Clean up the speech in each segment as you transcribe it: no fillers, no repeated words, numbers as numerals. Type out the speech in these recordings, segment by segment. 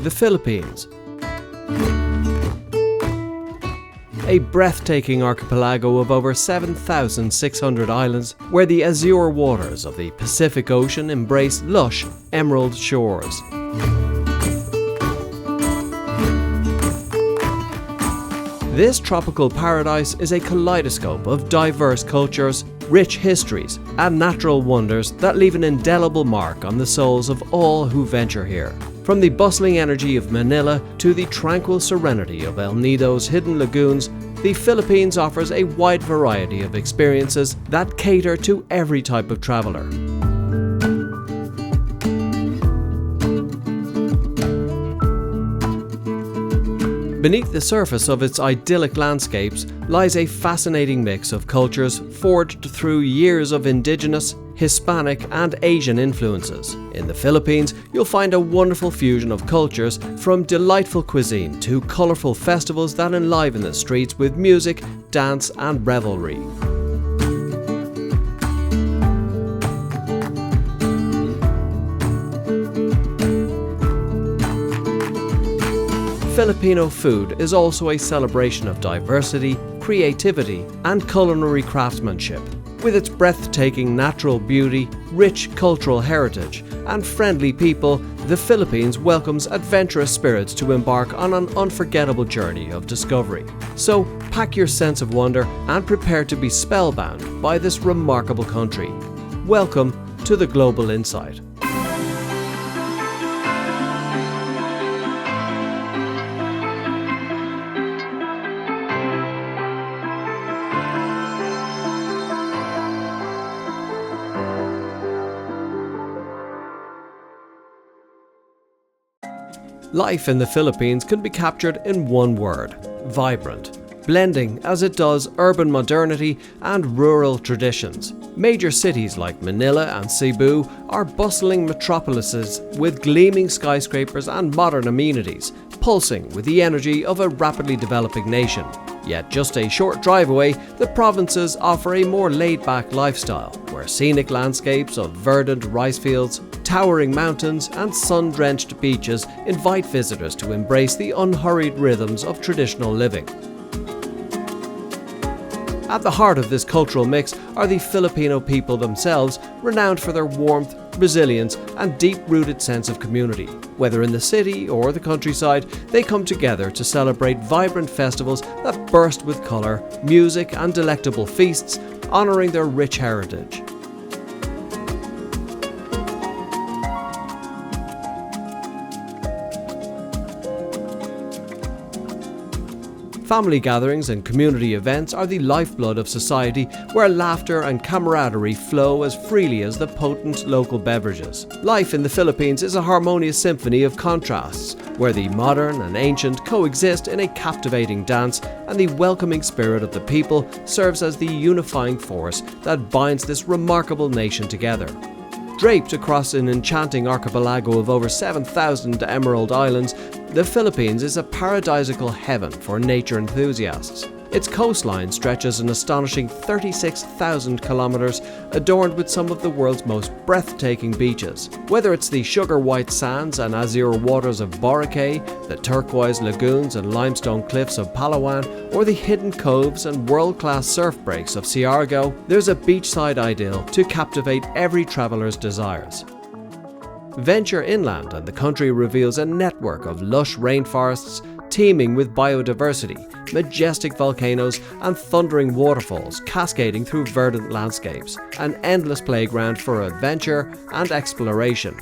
the Philippines. A breathtaking archipelago of over 7,600 islands where the azure waters of the Pacific Ocean embrace lush, emerald shores. This tropical paradise is a kaleidoscope of diverse cultures, rich histories, and natural wonders that leave an indelible mark on the souls of all who venture here. From the bustling energy of Manila to the tranquil serenity of El Nido's hidden lagoons, the Philippines offers a wide variety of experiences that cater to every type of traveler. Beneath the surface of its idyllic landscapes lies a fascinating mix of cultures forged through years of indigenous, Hispanic and Asian influences. In the Philippines, you'll find a wonderful fusion of cultures, from delightful cuisine to colourful festivals that enliven the streets with music, dance and revelry. Filipino food is also a celebration of diversity, creativity, and culinary craftsmanship. With its breathtaking natural beauty, rich cultural heritage, and friendly people, the Philippines welcomes adventurous spirits to embark on an unforgettable journey of discovery. So, pack your sense of wonder and prepare to be spellbound by this remarkable country. Welcome to the Global Insight. Life in the Philippines can be captured in one word: vibrant, blending as it does urban modernity and rural traditions. Major cities like Manila and Cebu are bustling metropolises with gleaming skyscrapers and modern amenities, pulsing with the energy of a rapidly developing nation. Yet just a short drive away, the provinces offer a more laid-back lifestyle, where scenic landscapes of verdant rice fields, towering mountains and sun-drenched beaches invite visitors to embrace the unhurried rhythms of traditional living. At the heart of this cultural mix are the Filipino people themselves, renowned for their warmth, resilience and deep-rooted sense of community. Whether in the city or the countryside, they come together to celebrate vibrant festivals that burst with colour, music and delectable feasts, honouring their rich heritage. Family gatherings and community events are the lifeblood of society, where laughter and camaraderie flow as freely as the potent local beverages. Life in the Philippines is a harmonious symphony of contrasts, where the modern and ancient coexist in a captivating dance, and the welcoming spirit of the people serves as the unifying force that binds this remarkable nation together. Draped across an enchanting archipelago of over 7,000 emerald islands, the Philippines is a paradisiacal heaven for nature enthusiasts. Its coastline stretches an astonishing 36,000 kilometers, adorned with some of the world's most breathtaking beaches. Whether it's the sugar-white sands and azure waters of Boracay, the turquoise lagoons and limestone cliffs of Palawan, or the hidden coves and world-class surf breaks of Siargao, there's a beachside idyll to captivate every traveler's desires. Venture inland and the country reveals a network of lush rainforests teeming with biodiversity, majestic volcanoes and thundering waterfalls cascading through verdant landscapes, an endless playground for adventure and exploration.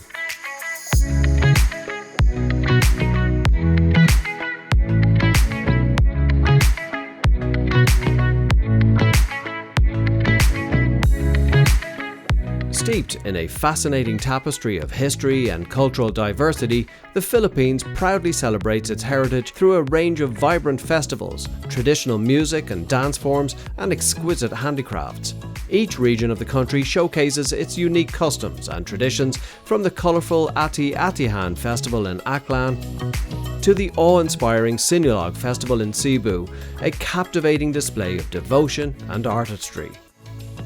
Steeped in a fascinating tapestry of history and cultural diversity, the Philippines proudly celebrates its heritage through a range of vibrant festivals, traditional music and dance forms, and exquisite handicrafts. Each region of the country showcases its unique customs and traditions, from the colourful Ati-Atihan Festival in Aklan to the awe-inspiring Sinulog Festival in Cebu, a captivating display of devotion and artistry.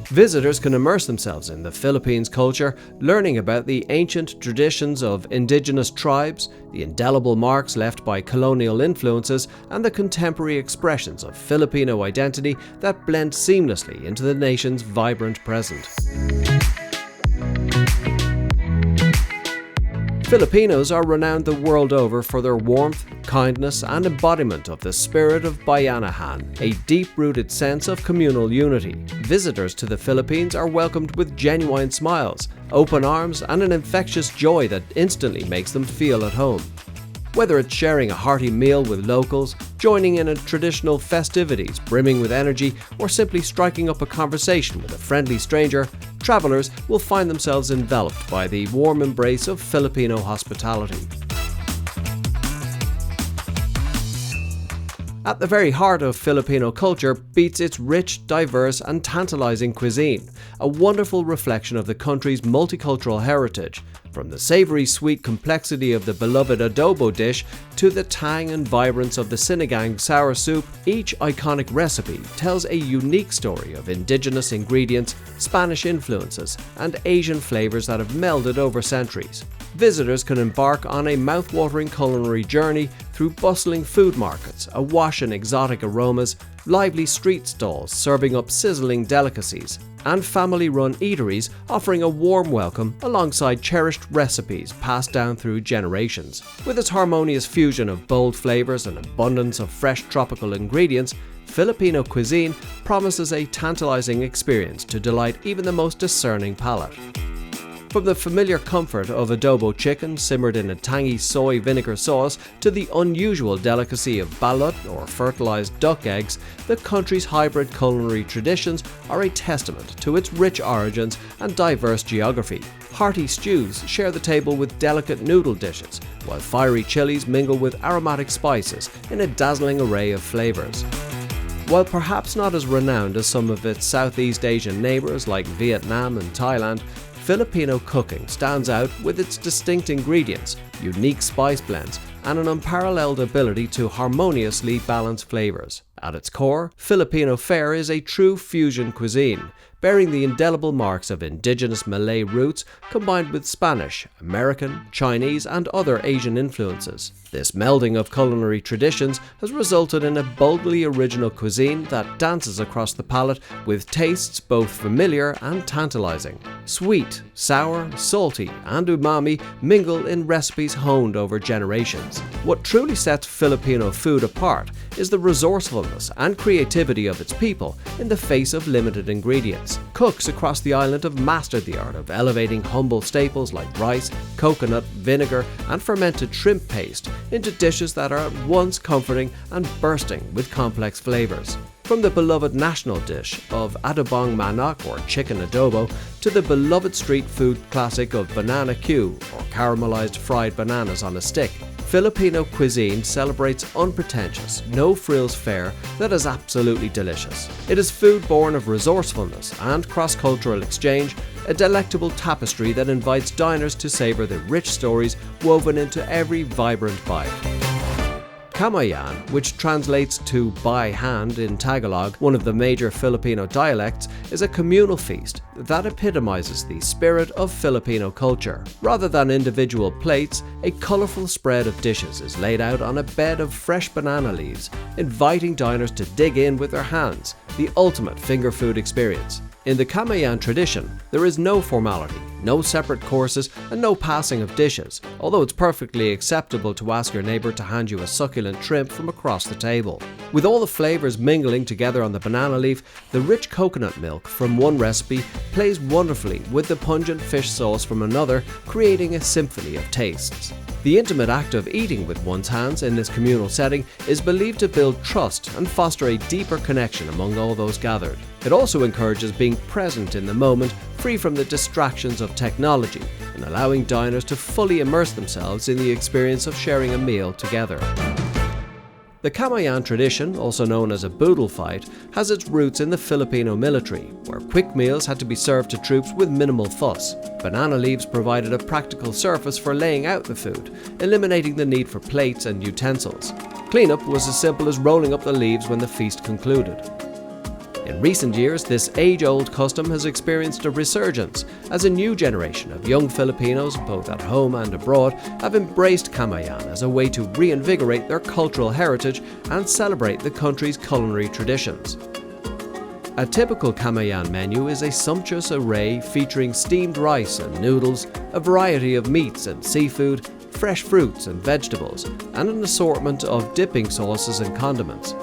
Visitors can immerse themselves in the Philippines culture, learning about the ancient traditions of indigenous tribes, the indelible marks left by colonial influences, and the contemporary expressions of Filipino identity that blend seamlessly into the nation's vibrant present. Filipinos are renowned the world over for their warmth, kindness, and embodiment of the spirit of Bayanahan, a deep-rooted sense of communal unity. Visitors to the Philippines are welcomed with genuine smiles, open arms, and an infectious joy that instantly makes them feel at home. Whether it's sharing a hearty meal with locals, joining in traditional festivities brimming with energy, or simply striking up a conversation with a friendly stranger, travelers will find themselves enveloped by the warm embrace of Filipino hospitality. At the very heart of Filipino culture beats its rich, diverse, and tantalizing cuisine, a wonderful reflection of the country's multicultural heritage. From the savory sweet complexity of the beloved adobo dish to the tang and vibrance of the sinigang sour soup, each iconic recipe tells a unique story of indigenous ingredients, Spanish influences, and Asian flavors that have melded over centuries. Visitors can embark on a mouth-watering culinary journey through bustling food markets, awash in exotic aromas, lively street stalls serving up sizzling delicacies, and family-run eateries offering a warm welcome alongside cherished recipes passed down through generations. With its harmonious fusion of bold flavors and abundance of fresh tropical ingredients, Filipino cuisine promises a tantalizing experience to delight even the most discerning palate. From the familiar comfort of adobo chicken simmered in a tangy soy vinegar sauce to the unusual delicacy of balut or fertilized duck eggs, the country's hybrid culinary traditions are a testament to its rich origins and diverse geography. Hearty stews share the table with delicate noodle dishes, while fiery chilies mingle with aromatic spices in a dazzling array of flavors. While perhaps not as renowned as some of its Southeast Asian neighbors like Vietnam and Thailand, Filipino cooking stands out with its distinct ingredients, unique spice blends, and an unparalleled ability to harmoniously balance flavors. At its core, Filipino fare is a true fusion cuisine, bearing the indelible marks of indigenous Malay roots combined with Spanish, American, Chinese, and other Asian influences. This melding of culinary traditions has resulted in a boldly original cuisine that dances across the palate with tastes both familiar and tantalizing. Sweet, sour, salty, and umami mingle in recipes honed over generations. What truly sets Filipino food apart is the resourcefulness and creativity of its people in the face of limited ingredients. Cooks across the island have mastered the art of elevating humble staples like rice, coconut, vinegar, and fermented shrimp paste into dishes that are at once comforting and bursting with complex flavors. From the beloved national dish of adobong manok or chicken adobo to the beloved street food classic of banana Q or caramelized fried bananas on a stick, Filipino cuisine celebrates unpretentious, no-frills fare that is absolutely delicious. It is food born of resourcefulness and cross-cultural exchange, a delectable tapestry that invites diners to savor the rich stories woven into every vibrant bite. Kamayan, which translates to by hand in Tagalog, one of the major Filipino dialects, is a communal feast that epitomizes the spirit of Filipino culture. Rather than individual plates, a colorful spread of dishes is laid out on a bed of fresh banana leaves, inviting diners to dig in with their hands, the ultimate finger food experience. In the Kamayan tradition, there is no formality, no separate courses, and no passing of dishes, although it's perfectly acceptable to ask your neighbor to hand you a succulent shrimp from across the table. With all the flavors mingling together on the banana leaf, the rich coconut milk from one recipe plays wonderfully with the pungent fish sauce from another, creating a symphony of tastes. The intimate act of eating with one's hands in this communal setting is believed to build trust and foster a deeper connection among all those gathered. It also encourages being present in the moment, free from the distractions of technology, and allowing diners to fully immerse themselves in the experience of sharing a meal together. The Kamayan tradition, also known as a boodle fight, has its roots in the Filipino military, where quick meals had to be served to troops with minimal fuss. Banana leaves provided a practical surface for laying out the food, eliminating the need for plates and utensils. Cleanup was as simple as rolling up the leaves when the feast concluded. In recent years, this age-old custom has experienced a resurgence as a new generation of young Filipinos, both at home and abroad, have embraced Kamayan as a way to reinvigorate their cultural heritage and celebrate the country's culinary traditions. A typical Kamayan menu is a sumptuous array featuring steamed rice and noodles, a variety of meats and seafood, fresh fruits and vegetables, and an assortment of dipping sauces and condiments.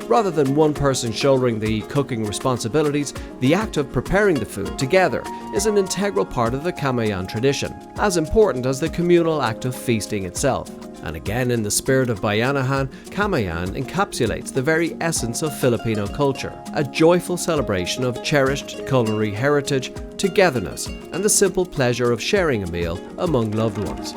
Rather than one person shouldering the cooking responsibilities, the act of preparing the food together is an integral part of the Kamayan tradition, as important as the communal act of feasting itself. And again, in the spirit of Bayanahan, Kamayan encapsulates the very essence of Filipino culture, a joyful celebration of cherished culinary heritage, togetherness, and the simple pleasure of sharing a meal among loved ones.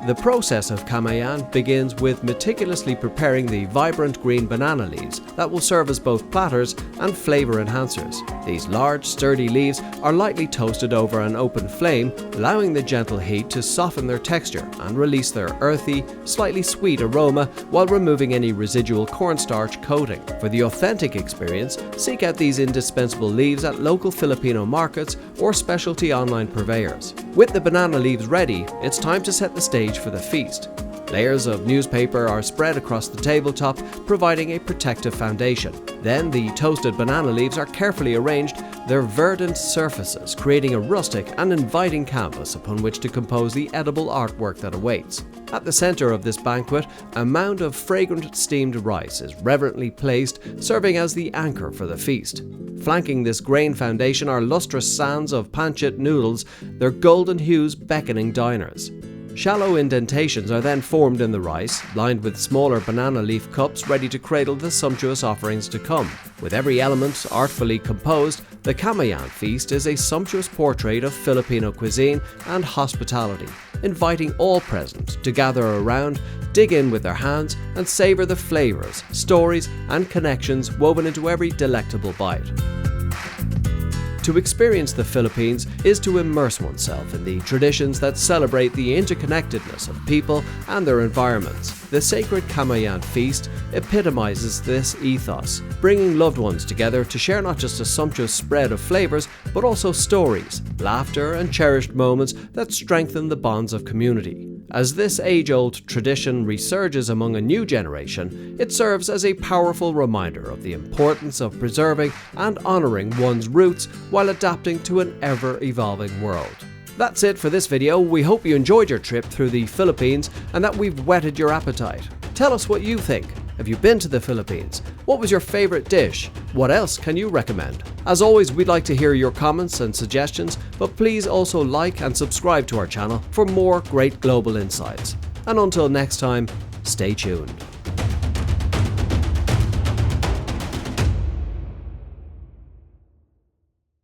The process of Kamayan begins with meticulously preparing the vibrant green banana leaves that will serve as both platters and flavour enhancers. These large, sturdy leaves are lightly toasted over an open flame, allowing the gentle heat to soften their texture and release their earthy, slightly sweet aroma while removing any residual cornstarch coating. For the authentic experience, seek out these indispensable leaves at local Filipino markets or specialty online purveyors. With the banana leaves ready, it's time to set the stage for the feast. Layers of newspaper are spread across the tabletop, providing a protective foundation. Then the toasted banana leaves are carefully arranged, their verdant surfaces creating a rustic and inviting canvas upon which to compose the edible artwork that awaits. At the center of this banquet, a mound of fragrant steamed rice is reverently placed, serving as the anchor for the feast. Flanking this grain foundation are lustrous sands of pancit noodles, their golden hues beckoning diners. Shallow indentations are then formed in the rice, lined with smaller banana leaf cups ready to cradle the sumptuous offerings to come. With every element artfully composed, the Kamayan feast is a sumptuous portrait of Filipino cuisine and hospitality, inviting all present to gather around, dig in with their hands, and savor the flavors, stories, and connections woven into every delectable bite. To experience the Philippines is to immerse oneself in the traditions that celebrate the interconnectedness of people and their environments. The sacred Kamayan feast epitomizes this ethos, bringing loved ones together to share not just a sumptuous spread of flavors, but also stories, laughter, and cherished moments that strengthen the bonds of community. As this age-old tradition resurges among a new generation, it serves as a powerful reminder of the importance of preserving and honouring one's roots while adapting to an ever-evolving world. That's it for this video. We hope you enjoyed your trip through the Philippines and that we've whetted your appetite. Tell us what you think. Have you been to the Philippines? What was your favourite dish? What else can you recommend? As always, we'd like to hear your comments and suggestions, but please also like and subscribe to our channel for more great global insights. And until next time, stay tuned.